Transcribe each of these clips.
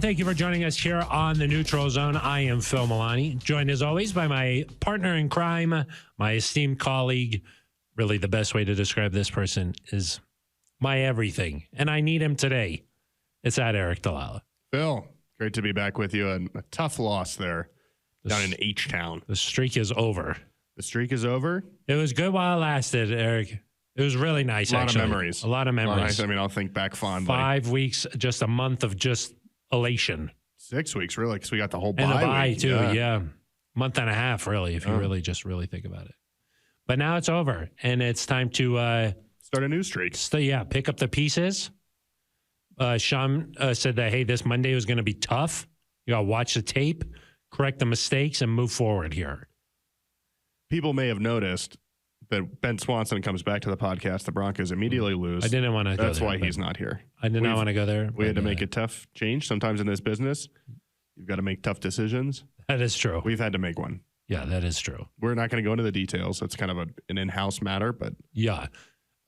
thank you for joining us here on the Neutral Zone. I am Phil Milani, joined as always by my partner in crime, my esteemed colleague. Really, the best way to describe this person is my everything, and I need him today. It's at Aric DiLalla. Phil, great to be back with you. And a tough loss there down in H-Town. The streak is over. The streak is over? It was good while it lasted, Aric. It was really nice, actually. Of memories. A lot of memories. I mean, I'll think back fondly. 5 weeks, just a month of just elation. 6 weeks, really, because we got the whole bye and the bye, week. too, yeah. Month and a half, really, if you really think about it. But now it's over, and it's time to start a new streak. Pick up the pieces. Sean said that, hey, this Monday was going to be tough. You got to watch the tape, correct the mistakes, and move forward here. People may have noticed that Ben Swanson comes back to the podcast. The Broncos immediately lose. I didn't want to go there. That's why he's not here. I did not want to go there. We had to make a tough change. Sometimes in this business, you've got to make tough decisions. That is true. We've had to make one. Yeah, that is true. We're not going to go into the details. It's kind of an in-house matter, but yeah,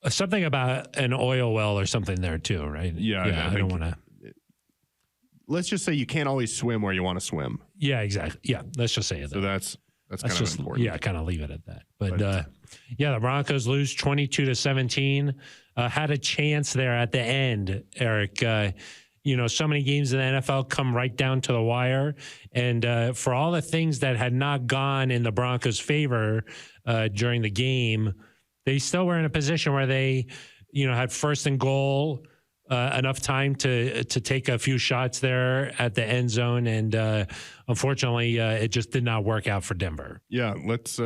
something about an oil well or something there too, right? Yeah, I don't want to. Let's just say you can't always swim where you want to swim. Yeah, exactly. Yeah, let's just say it. So that's kind of important. Yeah, kind of leave it at that. But the Broncos lose 22-17. Had a chance there at the end, Aric. So many games in the NFL come right down to the wire. And for all the things that had not gone in the Broncos' favor during the game, they still were in a position where they, had first and goal, enough time to take a few shots there at the end zone. And unfortunately, it just did not work out for Denver. Yeah, let's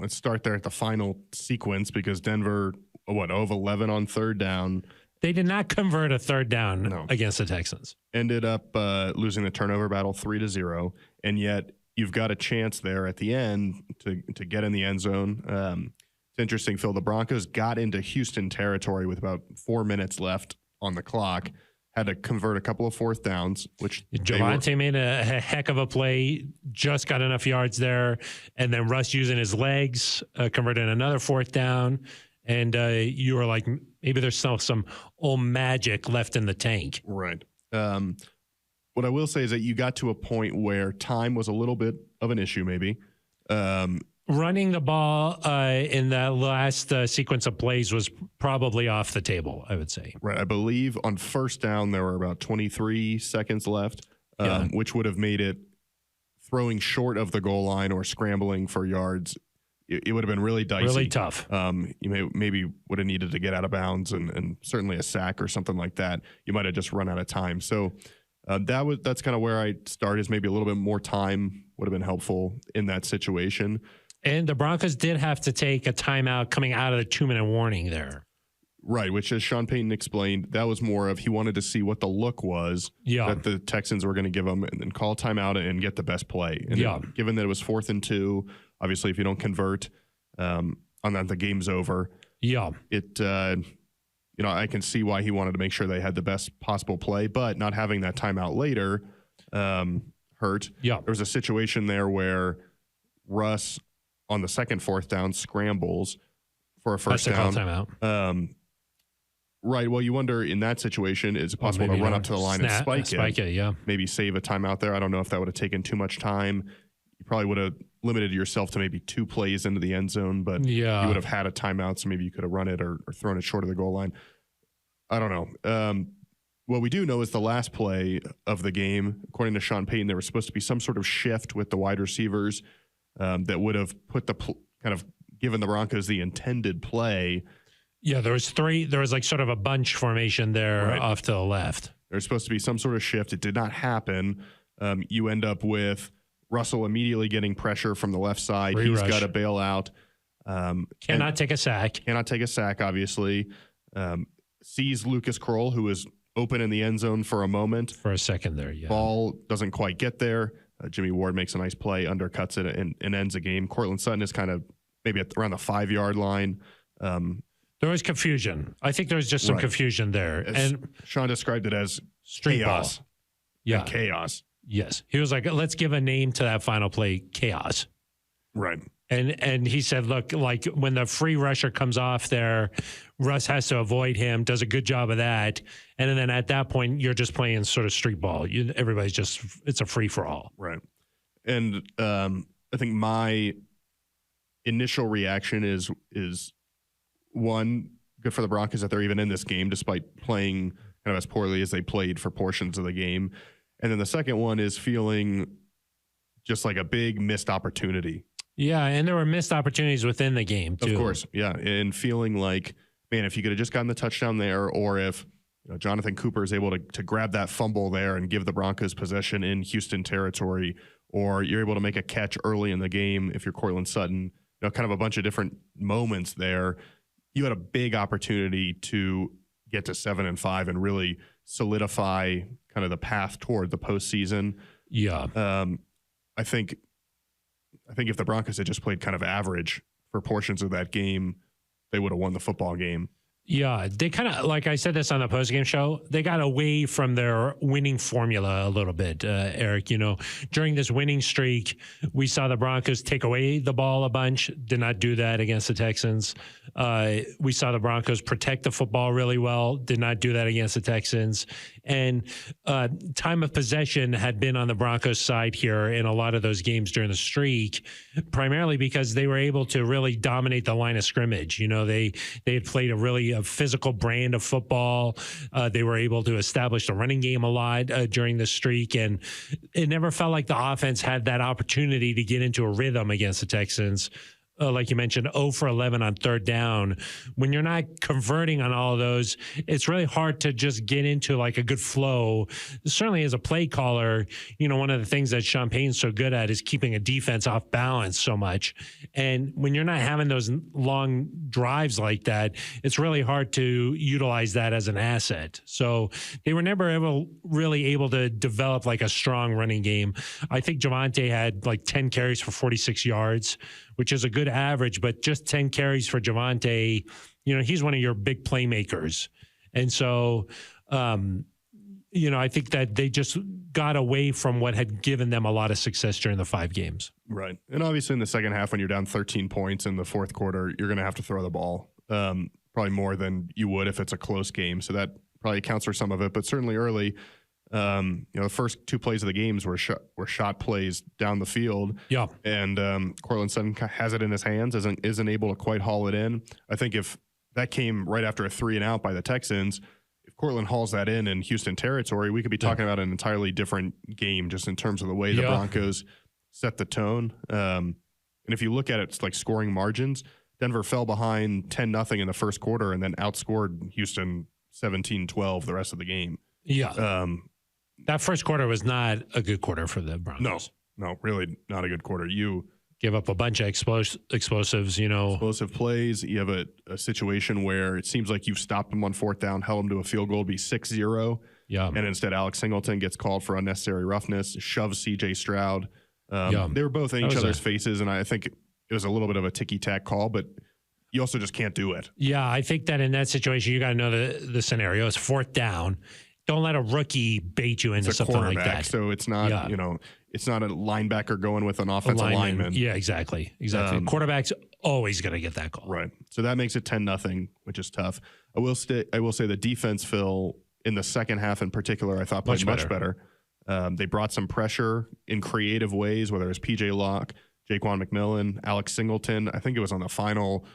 start there at the final sequence because Denver, 0 of 11 on third down. They did not convert a third down against the Texans. Ended up losing the turnover battle 3-0, and yet you've got a chance there at the end to get in the end zone. It's interesting, Phil. The Broncos got into Houston territory with about 4 minutes left on the clock. Had to convert a couple of fourth downs, which Javonte made a heck of a play, just got enough yards there, and then Russ using his legs converted another fourth down. And you were like, maybe there's still some old magic left in the tank. Right. What I will say is that you got to a point where time was a little bit of an issue, maybe. Running the ball in that last sequence of plays was probably off the table, I would say. Right. I believe on first down, there were about 23 seconds left, which would have made it throwing short of the goal line or scrambling for yards. It would have been really dicey. Really tough. You maybe would have needed to get out of bounds and certainly a sack or something like that. You might have just run out of time. So that's kind of where I start is maybe a little bit more time would have been helpful in that situation. And the Broncos did have to take a timeout coming out of the 2-minute warning there. Right, which as Sean Payton explained, that was more of he wanted to see what the look was that the Texans were going to give him and then call timeout and get the best play. And given that it was 4th and 2, obviously if you don't convert on that, the game's over. Yeah. I can see why he wanted to make sure they had the best possible play, but not having that timeout later hurt. Yeah. There was a situation there where Russ on the second fourth down scrambles for a first down. Timeout. Right. Well, you wonder in that situation, is it possible to run up to the line and spike it? Yeah. Maybe save a timeout there. I don't know if that would have taken too much time. You probably would have limited yourself to maybe 2 plays into the end zone, but you would have had a timeout, so maybe you could have run it or thrown it short of the goal line. I don't know. What we do know is the last play of the game, according to Sean Payton, there was supposed to be some sort of shift with the wide receivers that would have put kind of given the Broncos the intended play. Yeah, there was 3. There was like sort of a bunch formation there off to the left. There's supposed to be some sort of shift. It did not happen. You end up with Russell immediately getting pressure from the left side. He's got to bail out. Cannot take a sack. Cannot take a sack, obviously. Sees Lucas Kroll, who is open in the end zone for a moment. For a second there, yeah. Ball doesn't quite get there. Jimmy Ward makes a nice play, undercuts it, and ends the game. Cortland Sutton is kind of maybe around the 5-yard line. There was confusion. I think there was just some confusion there. And Sean described it as street chaos. Ball. Yeah. Chaos. Yes. He was like, let's give a name to that final play, chaos. Right. And he said, look, like when the free rusher comes off there, Russ has to avoid him, does a good job of that. And then at that point, you're just playing sort of street ball. Everybody's just, it's a free for all. Right. And I think my initial reaction is one, good for the Broncos that they're even in this game, despite playing kind of as poorly as they played for portions of the game. And then the second one is feeling just like a big missed opportunity. Yeah, and there were missed opportunities within the game, too. Of course, yeah. And feeling like, man, if you could have just gotten the touchdown there, or if Jonathan Cooper is able to grab that fumble there and give the Broncos possession in Houston territory, or you're able to make a catch early in the game if you're Cortland Sutton, kind of a bunch of different moments there, you had a big opportunity to get to 7-5 and really solidify kind of the path toward the postseason. Yeah. I think if the Broncos had just played kind of average for portions of that game, they would have won the football game. Yeah, they kind of, like I said this on the postgame show, they got away from their winning formula a little bit, Eric. During this winning streak, we saw the Broncos take away the ball a bunch, did not do that against the Texans. We saw the Broncos protect the football really well, did not do that against the Texans. And time of possession had been on the Broncos side here in a lot of those games during the streak, primarily because they were able to really dominate the line of scrimmage. They had played a physical brand of football. They were able to establish the running game a lot during the streak, and it never felt like the offense had that opportunity to get into a rhythm against the Texans. Like you mentioned, 0 for 11 on third down. When you're not converting on all of those, it's really hard to just get into like a good flow. Certainly as a play caller, one of the things that Sean Payton's so good at is keeping a defense off balance so much. And when you're not having those long drives like that, it's really hard to utilize that as an asset. So they were never really able to develop like a strong running game. I think Javonte had like 10 carries for 46 yards, which is a good average, but just 10 carries for Javonte, he's one of your big playmakers. And so, I think that they just got away from what had given them a lot of success during the 5 games. Right. And obviously in the second half, when you're down 13 points in the fourth quarter, you're going to have to throw the ball probably more than you would if it's a close game. So that probably accounts for some of it, but certainly early, the first 2 plays of the games were shot plays down the field. Yeah. And Cortland Sutton has it in his hands, isn't able to quite haul it in. I think if that came right after a 3-and-out by the Texans, if Cortland hauls that in Houston territory, we could be talking about an entirely different game just in terms of the way the Broncos set the tone. And if you look at it, it's like scoring margins. Denver fell behind 10-0 in the first quarter and then outscored Houston 17-12 the rest of the game. Yeah. That first quarter was not a good quarter for the Broncos. No, really not a good quarter. You give up a bunch of explosives, Explosive plays. You have a situation where it seems like you've stopped them on fourth down, held them to a field goal, be 6-0. Yeah. And instead, Alex Singleton gets called for unnecessary roughness, shoves C.J. Stroud. They were both in each other's faces, and I think it was a little bit of a ticky-tack call, but you also just can't do it. Yeah, I think that in that situation, you got to know the scenario. It's fourth down. Don't let a rookie bait you into something like that. So it's not, it's not a linebacker going with an offensive lineman. Yeah, exactly. Quarterback's always going to get that call. Right. So that makes it 10-0, which is tough. I will say the defense, Phil, in the second half in particular, I thought played much better. They brought some pressure in creative ways, whether it was P.J. Locke, Jaquan McMillan, Alex Singleton. I think it was on the final.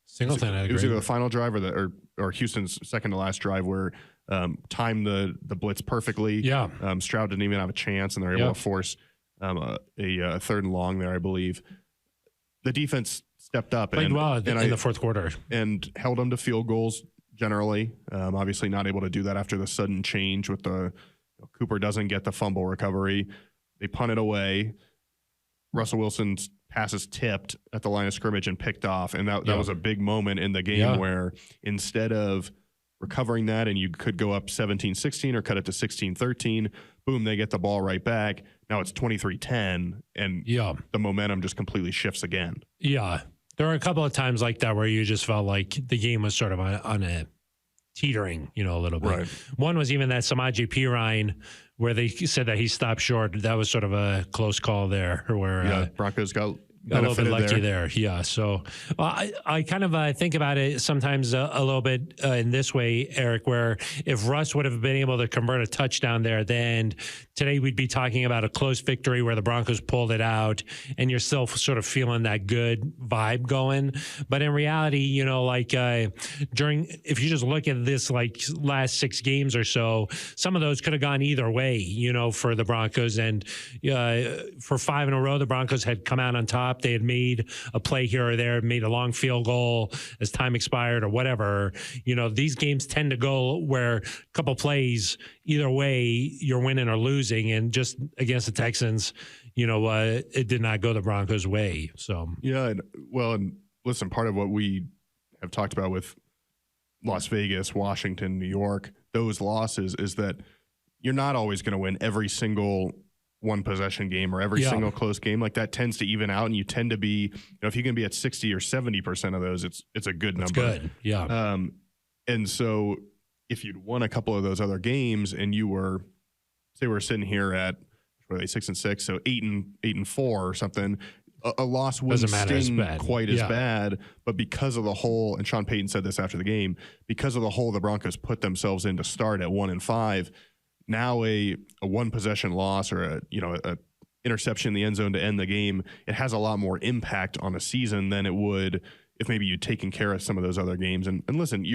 Singleton had a it was either the final drive or Houston's second to last drive where timed the blitz perfectly. Yeah. Stroud didn't even have a chance, and they're able to force a 3rd and long there, I believe. The defense stepped up. Played well in the fourth quarter. And held them to field goals generally. Obviously not able to do that after the sudden change with Cooper doesn't get the fumble recovery. They punt it away. Russell Wilson's pass is tipped at the line of scrimmage and picked off. And that was a big moment in the game where instead of recovering that and you could go up 17-16 or cut it to 16-13, boom, they get the ball right back. Now it's 23-10, and the momentum just completely shifts again. Yeah. There were a couple of times like that where you just felt like the game was sort of on a teetering, a little bit. Right. One was even that Samaje Perine where they said that he stopped short. That was sort of a close call there. Where Broncos got a little bit lucky there. Yeah. So I kind of think about it sometimes a little bit in this way, Eric, where if Russ would have been able to convert a touchdown there, then today we'd be talking about a close victory where the Broncos pulled it out and you're still sort of feeling that good vibe going. But in reality, you know, like if you just look at this like last 6 games or so, some of those could have gone either way, you know, for the Broncos. And for 5 in a row, the Broncos had come out on top. They had made a play here or there, made a long field goal as time expired or whatever. You know, these games tend to go where a couple plays, either way, you're winning or losing. And just against the Texans, you know, it did not go the Broncos' way. So, yeah. And listen, part of what we have talked about with Las Vegas, Washington, New York, those losses is that you're not always going to win every single one possession game or every single close game. Like that tends to even out, and you tend to be, you know, if you can be at 60 or 70% of those, it's a good number. Good. Yeah. And so if you'd won a couple of those other games and you were, say we're sitting here at, what are they, 6-6, so 8-4 or something, a loss wouldn't sting quite as bad, but because of the hole, and Sean Payton said this after the game, because of the hole the Broncos put themselves in to start at 1-5, now a one possession loss or a interception in the end zone to end the game, it has a lot more impact on a season than it would if maybe you'd taken care of some of those other games. And listen,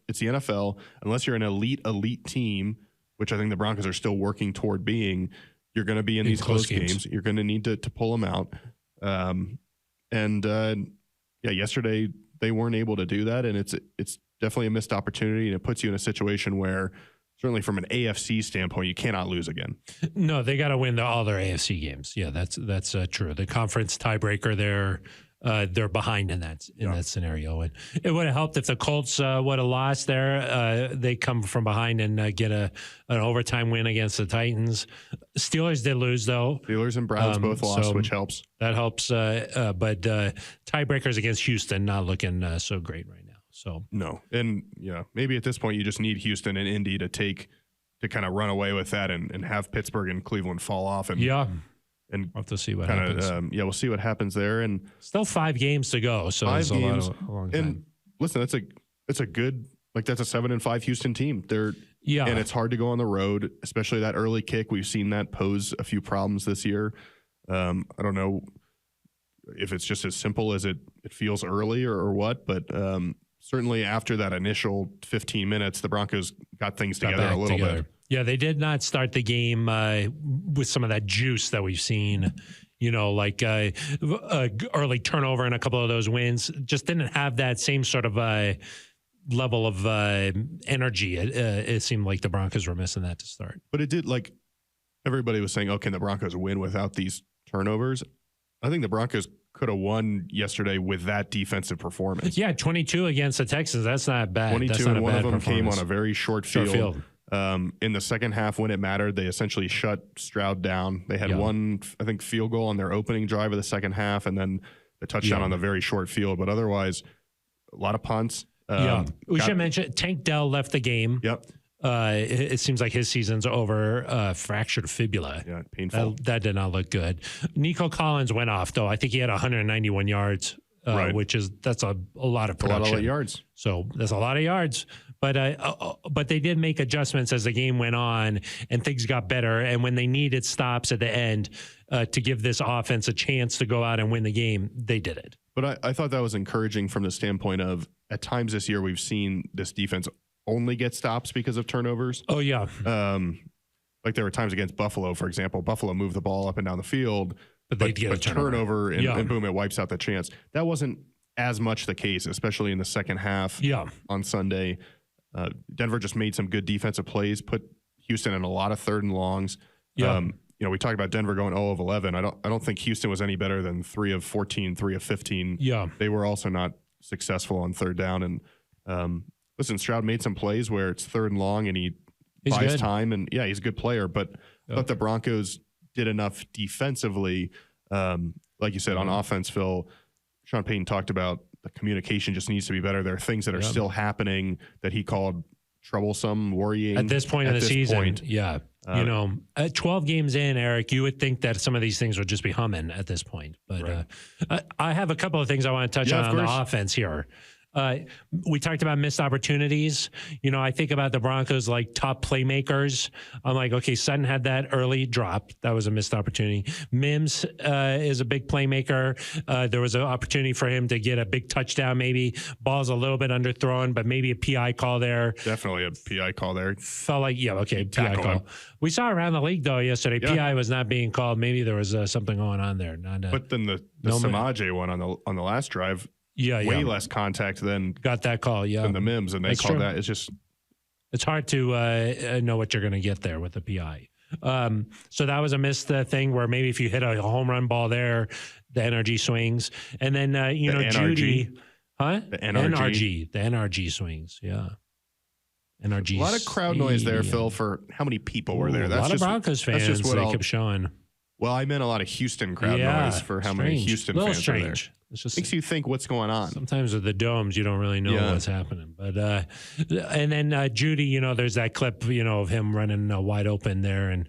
it's the NFL. Unless you're an elite team, which I think the Broncos are still working toward being, you're going to be in these close games. You're going to need to pull them out. Yesterday they weren't able to do that, and it's definitely a missed opportunity, and it puts you in a situation where, certainly from an AFC standpoint, you cannot lose again. No, they got to win all their AFC games. Yeah, that's true. The conference tiebreaker, they're behind in that scenario. And it would have helped if the Colts would have lost there. They come from behind and get an overtime win against the Titans. Steelers did lose, though. Steelers and Browns both lost, which helps. That helps. But tiebreakers against Houston not looking so great right now. So no, and maybe at this point you just need Houston and Indy to kind of run away with that and have Pittsburgh and Cleveland fall off. And we'll have to see what happens. We'll see what happens there. And still 5 games to go, so 5 games. A long time. And listen, that's a good, like, that's a 7-5 Houston team. And it's hard to go on the road, especially that early kick. We've seen that pose a few problems this year. I don't know if it's just as simple as it feels early or what, but certainly after that initial 15 minutes, the Broncos got things together a little bit. Yeah, they did not start the game with some of that juice that we've seen, like early turnover and a couple of those wins. Just didn't have that same sort of level of energy. It seemed like the Broncos were missing that to start. But it did, like, everybody was saying, oh, can the Broncos win without these turnovers? I think the Broncos could have won yesterday with that defensive performance. Yeah, 22 against the Texans. That's not bad. 22, and one of them came on a very short field. In the second half, when it mattered, they essentially shut Stroud down. They had one, I think, field goal on their opening drive of the second half, and then the touchdown on the very short field. But otherwise, a lot of punts. We should mention Tank Dell left the game. Yep. It seems like his season's over. Fractured fibula. Yeah, painful. That did not look good. Nico Collins went off, though. I think he had 191 yards, which that's a lot of production. A lot of yards. So that's a lot of yards. But they did make adjustments as the game went on and things got better. And when they needed stops at the end to give this offense a chance to go out and win the game, they did it. But I thought that was encouraging from the standpoint of, at times this year we've seen this defense only get stops because of turnovers. Oh, yeah. Like there were times against Buffalo, for example. Buffalo moved the ball up and down the field, but they'd get a turnover and boom, it wipes out the chance. That wasn't as much the case, especially in the second half on Sunday. Denver just made some good defensive plays, put Houston in a lot of 3rd and longs. We talked about Denver going 0 of 11. I don't think Houston was any better than 3 of 14, 3 of 15. Yeah. They were also not successful on 3rd down. And listen, Stroud made some plays where it's 3rd and long and he's buys good. Time. And he's a good player, but the Broncos did enough defensively. Like you said, on offense, Phil, Sean Payton talked about the communication just needs to be better. There are things that are still happening that he called troublesome, worrying at this point in the season. Yeah. At 12 games in, Aric, you would think that some of these things would just be humming at this point. But I have a couple of things I want to touch on the offense here. We talked about missed opportunities. I think about the Broncos like top playmakers. I'm like, okay, Sutton had that early drop. That was a missed opportunity. Mims is a big playmaker. There was an opportunity for him to get a big touchdown, maybe. Ball's a little bit underthrown, but maybe a PI call there. Definitely a PI call there. Felt like, PI call. We saw around the league, though, yesterday. Yeah. PI was not being called. Maybe there was something going on there. But then the Samaje one on the last drive, way less contact than got that call, than the Mims, and they call that. It's hard to know what you're going to get there with the PI. So that was a missed thing where maybe if you hit a home run ball there, the NRG swings, and then Judy, the NRG swings, NRG. A lot of crowd noise there, Phil. For how many people were there? That's a lot of Broncos fans. That's just what kept showing. Well, I meant a lot of Houston crowd noise for how many Houston fans were there. It's just makes you think what's going on. Sometimes with the domes, you don't really know what's happening. But and then Judy, there's that clip, of him running wide open there, and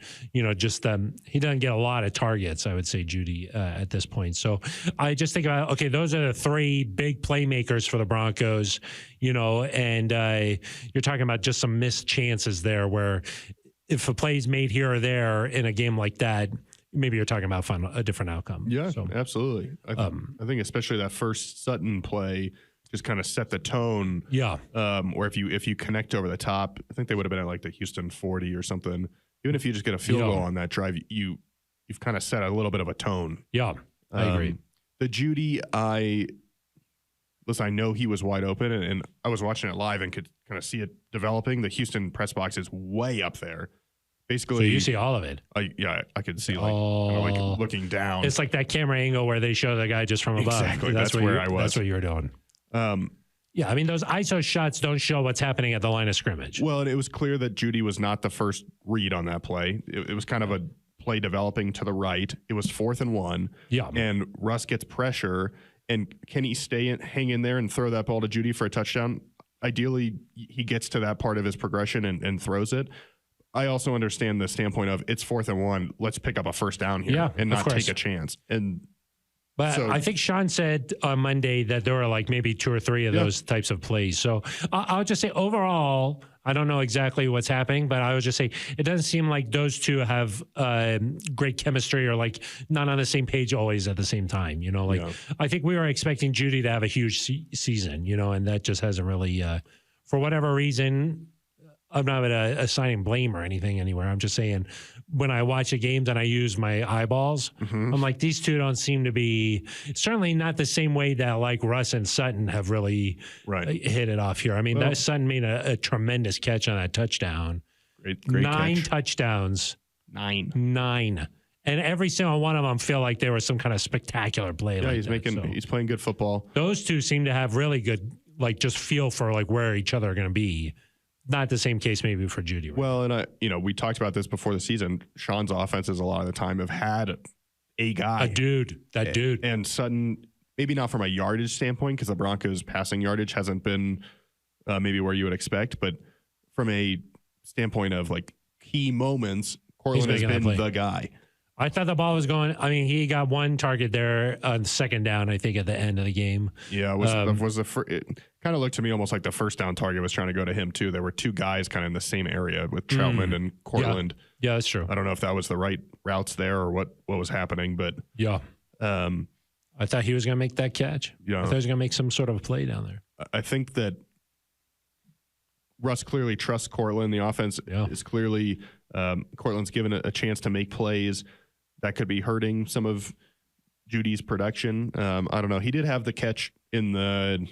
just he doesn't get a lot of targets. I would say Judy at this point. So I just think about those are the three big playmakers for the Broncos, and you're talking about just some missed chances there, where if a play's made here or there in a game like that, maybe you're talking about a different outcome. Yeah, so, absolutely. I think especially that first Sutton play just kind of set the tone. Yeah. Or if you connect over the top, I think they would have been at like the Houston 40 or something. Even if you just get a field goal on that drive, you've kind of set a little bit of a tone. Yeah, I agree. The Judy, I know he was wide open, and I was watching it live and could kind of see it developing. The Houston press box is way up there. Basically, so you see all of it. I could see like looking down. It's like that camera angle where they show the guy just from above. Exactly. That's where I was. That's what you were doing. I mean, those ISO shots don't show what's happening at the line of scrimmage. Well, and it was clear that Judy was not the first read on that play. It was kind of a play developing to the right. It was 4th and 1. Yeah. And Russ gets pressure. And can he hang in there and throw that ball to Judy for a touchdown? Ideally, he gets to that part of his progression and throws it. I also understand the standpoint of it's 4th and 1. Let's pick up a first down here and not take a chance. But I think Sean said on Monday that there were like maybe 2 or 3 of those types of plays. So I'll just say overall, I don't know exactly what's happening, but I would just say it doesn't seem like those two have great chemistry or like not on the same page always at the same time. I think we were expecting Judy to have a huge season, and that just hasn't really, for whatever reason. I'm not assigning blame or anything anywhere. I'm just saying when I watch the games and I use my eyeballs, I'm like, these two don't seem to be certainly not the same way that like Russ and Sutton have really hit it off here. I mean, that Sutton made a tremendous catch on that touchdown. Great 9 catch. Touchdowns. 9. And every single one of them feel like there was some kind of spectacular play. Yeah, he's playing good football. Those two seem to have really good, like just feel for like where each other are going to be. Not the same case maybe for Judy. Right? Well, and we talked about this before the season. Sean's offenses a lot of the time have had a guy. Dude. And Sutton, maybe not from a yardage standpoint because the Broncos' passing yardage hasn't been maybe where you would expect, but from a standpoint of like key moments, Cortland has been the guy. I thought the ball was going. I mean, he got one target there on 2nd down, I think, at the end of the game. Yeah, it kind of looked to me almost like the first down target was trying to go to him, too. There were 2 guys kind of in the same area with Troutman and Cortland. Yeah, that's true. I don't know if that was the right routes there or what was happening, but... Yeah. I thought he was going to make that catch. Yeah. I thought he was going to make some sort of a play down there. I think that Russ clearly trusts Cortland. The offense is clearly... Cortland's given a chance to make plays. That could be hurting some of Judy's production. I don't know. He did have the catch in the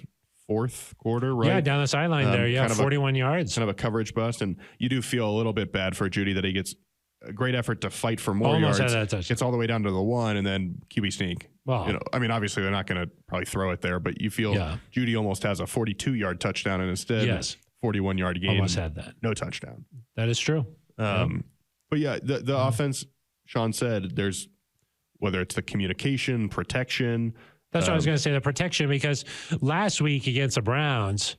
4th quarter, right? Yeah, down the sideline there. Yeah, 41 yards. Kind of a coverage bust. And you do feel a little bit bad for Judy that he gets a great effort to fight for more yards. Had that touchdown. Gets all the way down to the 1 and then QB sneak. Wow. I mean, obviously they're not going to probably throw it there, but you feel Judy almost has a 42-yard touchdown and instead 41-yard game. Almost had that. No touchdown. That is true. But yeah, the offense, Sean said, there's whether it's the communication, protection. That's what I was going to say, the protection, because last week against the Browns,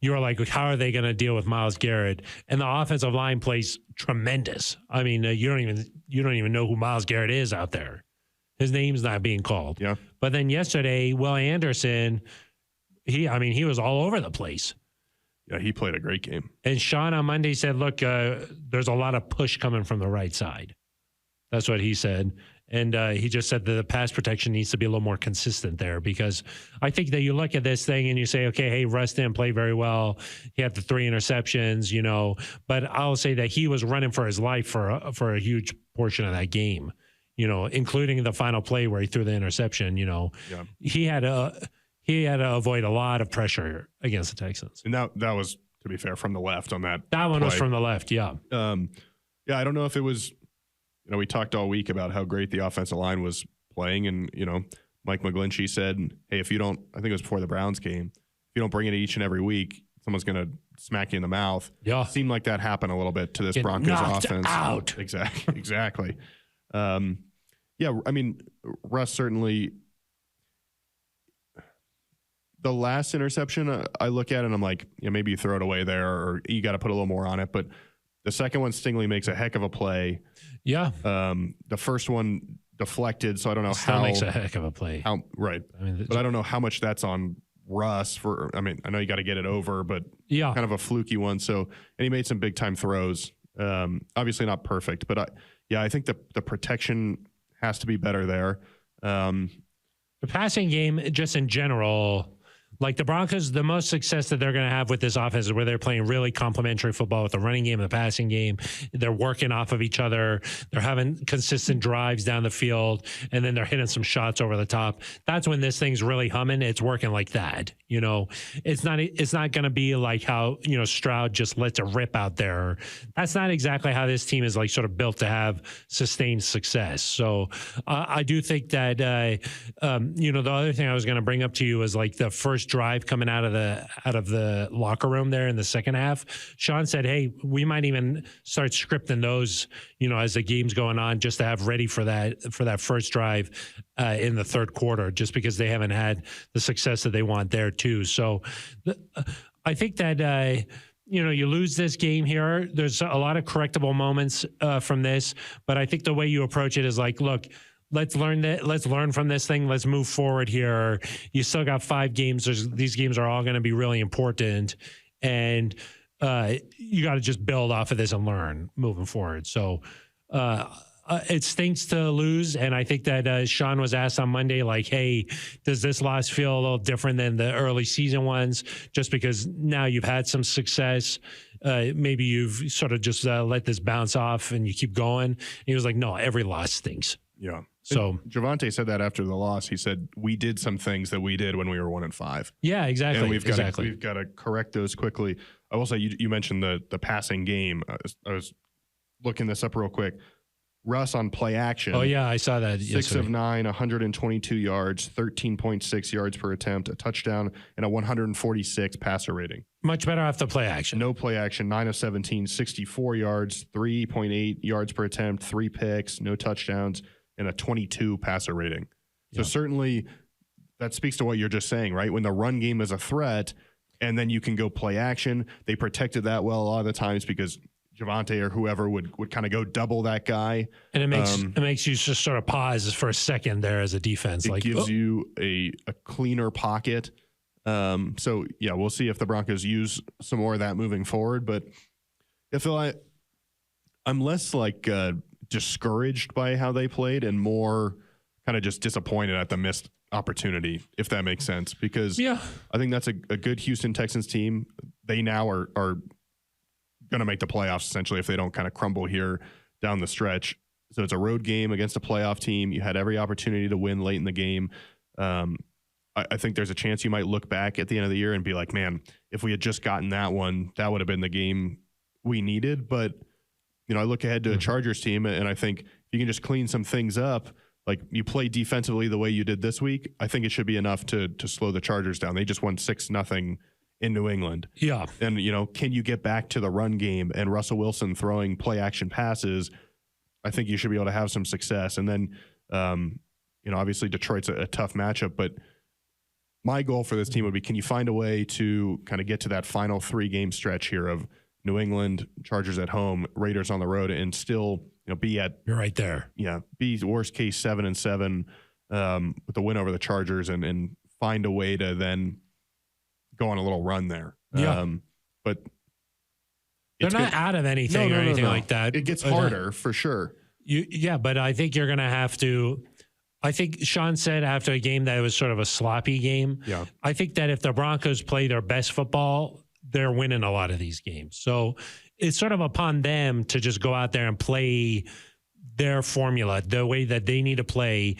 you're like, how are they going to deal with Myles Garrett? And the offensive line plays tremendous. I mean, you don't even know who Myles Garrett is out there. His name's not being called. Yeah. But then yesterday, Will Anderson, he was all over the place. Yeah, he played a great game. And Sean on Monday said, look, there's a lot of push coming from the right side. That's what he said. And he just said that the pass protection needs to be a little more consistent there, because I think that you look at this thing and you say, okay, hey, Russ didn't play very well. He had the 3 interceptions, but I'll say that he was running for his life for a huge portion of that game, including the final play where he threw the interception. Yeah. He had to avoid a lot of pressure against the Texans. And that was, to be fair, from the left on that. That one play. was from the left, yeah. I don't know if it was, we talked all week about how great the offensive line was playing, and, Mike McGlinchey said, hey, I think it was before the Browns game, if you don't bring it each and every week, someone's going to smack you in the mouth. Yeah. It seemed like that happened a little bit to this Broncos offense. Out. Exactly. Russ certainly. The last interception, I look at it and I'm like, maybe you throw it away there, or you got to put a little more on it. But the second one, Stingley makes a heck of a play. Yeah. The first one deflected, so I don't know Still makes a heck of a play. Right. But I don't know how much that's on Russ I know you got to get it over, but kind of a fluky one. So, and he made some big time throws. Obviously not perfect, but I think the protection has to be better there. The passing game, just in general, like the Broncos, the most success that they're going to have with this offense is where they're playing really complementary football with the running game and the passing game. They're working off of each other. They're having consistent drives down the field, and then they're hitting some shots over the top. That's when this thing's really humming. It's working like that. It's not going to be like how, Stroud just lets it rip out there. That's not exactly how this team is like sort of built to have sustained success. So I do think that, the other thing I was going to bring up to you is like the first drive coming out of the locker room there in the second half. Sean said, hey, we might even start scripting those, as the game's going on, just to have ready for that first drive in the third quarter, just because they haven't had the success that they want there too. So I think that, you lose this game here. There's a lot of correctable moments from this, but I think the way you approach it is like, look, let's learn from this thing. Let's move forward here. You still got 5 games. These games are all going to be really important, and you got to just build off of this and learn moving forward. So it stinks to lose, and I think that Sean was asked on Monday, like, hey, does this loss feel a little different than the early season ones, just because now you've had some success? Maybe you've sort of just let this bounce off and you keep going. And he was like, no, every loss stinks. Yeah. So Javonte said that after the loss. He said, we did some things that we did when we were 1-5. Yeah, exactly. And we've got to correct those quickly. I will say, you mentioned the passing game. I was looking this up real quick. Russ on play action. Oh, yeah, I saw that. 6 of 9, 122 yards, 13.6 yards per attempt, a touchdown, and a 146 passer rating. Much better off the play action. No play action, 9 of 17, 64 yards, 3.8 yards per attempt, 3 picks, no touchdowns, and a 22 passer rating. So certainly that speaks to what you're just saying, right? When the run game is a threat and then you can go play action, they protected that well a lot of the times because Javonte or whoever would kind of go double that guy. And it makes you just sort of pause for a second there as a defense. It gives you a cleaner pocket. So, yeah, we'll see if the Broncos use some more of that moving forward. But I feel I'm less discouraged by how they played and more kind of just disappointed at the missed opportunity, if that makes sense. Because I think that's a good Houston Texans team. They now are going to make the playoffs, essentially, if they don't kind of crumble here down the stretch. So it's a road game against a playoff team. You had every opportunity to win late in the game. I think there's a chance you might look back at the end of the year and be like, man, if we had just gotten that one, that would have been the game we needed. But, I look ahead to a Chargers team, and I think if you can just clean some things up, like you play defensively the way you did this week, I think it should be enough to slow the Chargers down. They just won 6-0 in New England. Yeah. And, can you get back to the run game and Russell Wilson throwing play action passes? I think you should be able to have some success. And then, obviously Detroit's a tough matchup, but my goal for this team would be, can you find a way to kind of get to that final 3-game stretch here of New England, Chargers at home, Raiders on the road, and still be at you're right there. Yeah, be worst case 7-7 with the win over the Chargers, and find a way to then go on a little run there. Yeah. But they're not out of anything or anything like that. It gets harder for sure. But I think you're going to have to. I think Sean said after a game that it was sort of a sloppy game. Yeah. I think that if the Broncos play their best football, they're winning a lot of these games. So it's sort of upon them to just go out there and play their formula, the way that they need to play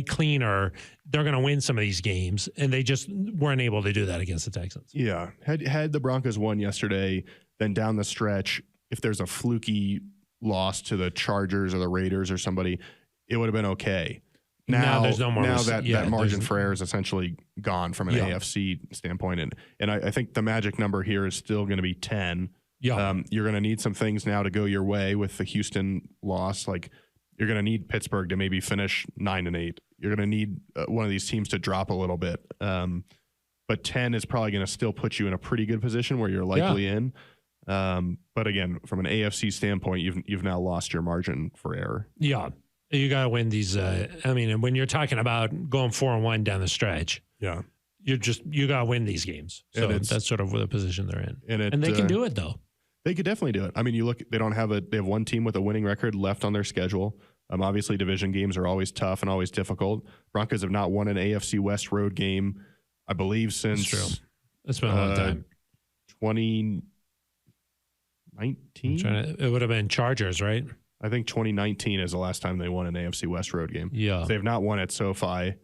cleaner. They're going to win some of these games, and they just weren't able to do that against the Texans. Yeah. Had the Broncos won yesterday, then down the stretch, if there's a fluky loss to the Chargers or the Raiders or somebody, it would have been okay. Now there's no more. Now that margin for error is essentially gone from an AFC standpoint, and I think the magic number here is still going to be 10. Yeah, you're going to need some things now to go your way with the Houston loss. Like, you're going to need Pittsburgh to maybe finish 9-8. You're going to need one of these teams to drop a little bit. But 10 is probably going to still put you in a pretty good position where you're likely in. But again, from an AFC standpoint, you've now lost your margin for error. Yeah. You got to win these. And when you're talking about going 4-1 down the stretch, you got to win these games. So that's sort of the position they're in, and they can do it though. They could definitely do it. I mean, you look; they have one team with a winning record left on their schedule. Obviously, division games are always tough and always difficult. Broncos have not won an AFC West road game, I believe, since that's true. It's been a long time. 2019. It would have been Chargers, right? I think 2019 is the last time they won an AFC West road game. Yeah. They've not won at SoFi.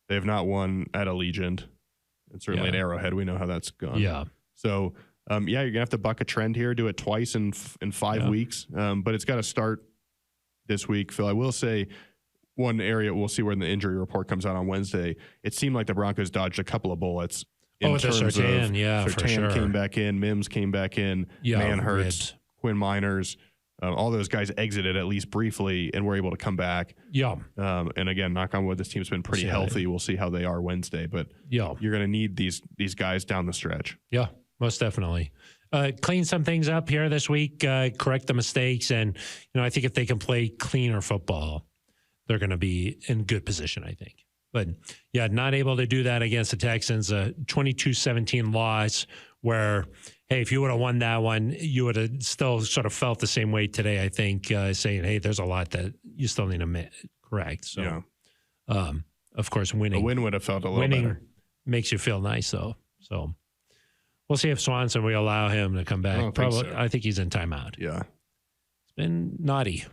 They've not won at Allegiant. And certainly at Arrowhead. We know how that's gone. Yeah. So, you're going to have to buck a trend here, do it twice in 5 weeks. But it's got to start this week. Phil, I will say one area, we'll see where the injury report comes out on Wednesday. It seemed like the Broncos dodged a couple of bullets. In terms of Surtain, for sure. came back in. Mims came back in. Manhurts, Quinn Miners. All those guys exited at least briefly and were able to come back. Yeah. And again, knock on wood, this team's been pretty healthy. We'll see how they are Wednesday. But you're going to need these guys down the stretch. Yeah, most definitely. Clean some things up here this week, correct the mistakes. And, I think if they can play cleaner football, they're going to be in good position, I think. But, not able to do that against the Texans, a 22-17 loss where, hey, if you would have won that one, you would have still sort of felt the same way today, I think, saying, hey, there's a lot that you still need to correct. So, of course, winning. A win would have felt a little better. Makes you feel nice, though. So we'll see if Swanson will allow him to come back. I think he's in timeout. Yeah. It's been naughty.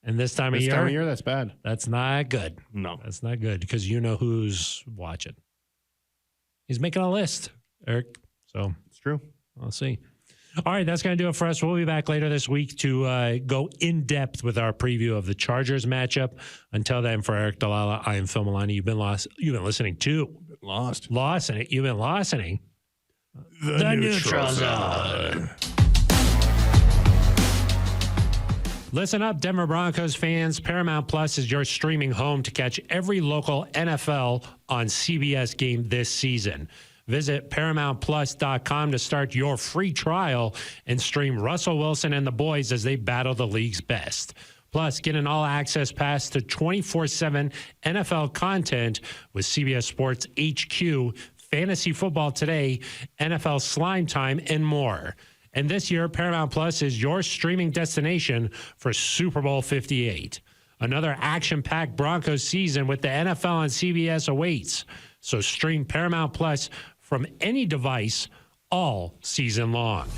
And this time of year, that's bad. That's not good. No. That's not good because you know who's watching. He's making a list, Eric. So it's true. We'll see. All right, that's going to do it for us. We'll be back later this week to go in depth with our preview of the Chargers matchup. Until then, for Aric DiLalla, I am Phil Milani. You've been listening to You've been listening. The Neutral Zone. Listen up, Denver Broncos fans. Paramount Plus is your streaming home to catch every local NFL on CBS game this season. Visit ParamountPlus.com to start your free trial and stream Russell Wilson and the boys as they battle the league's best. Plus, get an all-access pass to 24/7 NFL content with CBS Sports HQ, Fantasy Football Today, NFL Slime Time, and more. And this year, Paramount Plus is your streaming destination for Super Bowl 58. Another action-packed Broncos season with the NFL on CBS awaits. So stream Paramount Plus from any device all season long.